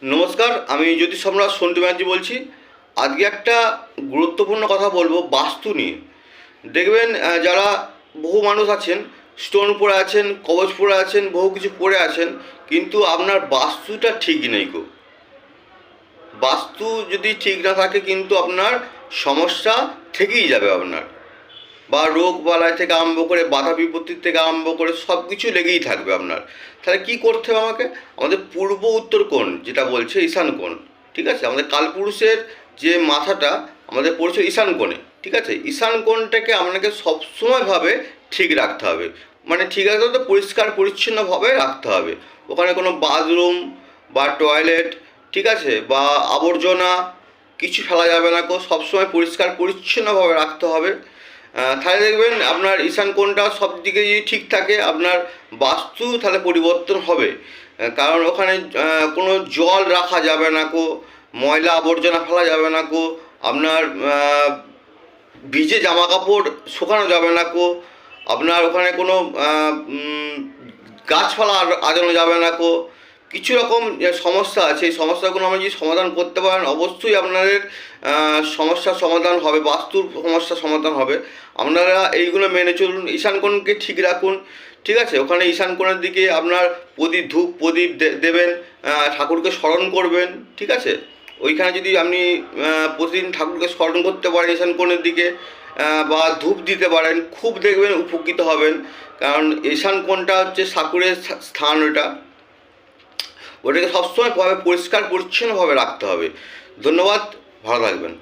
নমস্কার, আমি জ্যোতিষ সম্রাট সন্টু ব্যানার্জি বলছি। আজকে একটা গুরুত্বপূর্ণ কথা বলবো বাস্তু নিয়ে। দেখবেন যারা বহু মানুষ আছেন, স্টোন পরে আছেন, কবচ পরে আছেন, বহু কিছু পরে আছেন, কিন্তু আপনার বাস্তুটা ঠিক নেই গো। বাস্তু যদি ঠিক না থাকে কিন্তু আপনার সমস্যা থেকেই যাবে আপনার, বা রোগ বালাই থেকে আরম্ভ করে বাধা বিপত্তির থেকে আরম্ভ করে সব কিছু লেগেই থাকবে আপনার। তাহলে কি করতে হবে আমাকে? আমাদের পূর্ব উত্তর কোণ, যেটা বলছে ঈশান কোণ, ঠিক আছে? আমাদের কালপুরুষের যে মাথাটা আমাদের পড়ছে ঈশান কোণে, ঠিক আছে? ঈশান কোণটাকে আপনাকে সবসময়ভাবে ঠিক রাখতে হবে। মানে ঠিক রাখতে হবে, পরিষ্কার পরিচ্ছন্নভাবে রাখতে হবে। ওখানে কোনো বাথরুম বা টয়লেট, ঠিক আছে, বা আবর্জনা কিছু ফেলা যাবে না, সবসময় পরিষ্কার পরিচ্ছন্নভাবে রাখতে হবে। তাহলে দেখবেন আপনার ঈশান কোণটা সব দিকে যদি ঠিক থাকে, আপনার বাস্তু তাহলে পরিবর্তন হবে। কারণ ওখানে কোনো জল রাখা যাবে না, ময়লা আবর্জনা ফেলা যাবে না, আপনার ভিজে জামা কাপড় শুকানো যাবে না, আপনার ওখানে কোনো গাছপালা আজানো যাবে না, কিছু রকম যে সমস্যা আছে এই সমস্যাগুলো আমরা যদি সমাধান করতে পারেন, অবশ্যই আপনাদের সমস্যার সমাধান হবে, বাস্তুর সমস্যার সমাধান হবে। আপনারা এইগুলো মেনে চলুন, ঈশান কোণকে ঠিক রাখুন, ঠিক আছে? ওখানে ঈশান কোণের দিকে আপনার ধূপ প্রদীপ দেবেন, ঠাকুরকে স্মরণ করবেন, ঠিক আছে? ওইখানে যদি আপনি প্রতিদিন ঠাকুরকে স্মরণ করতে পারেন ঈশান কোণের দিকে, বা ধূপ দিতে পারেন, খুব দেখবেন উপকৃত হবেন। কারণ ঈশান কোণটা হচ্ছে ঠাকুরের স্থান, ওটাকে সবসময় পরিষ্কার পরিচ্ছন্নভাবে রাখতে হবে। ধন্যবাদ, ভালো থাকবেন।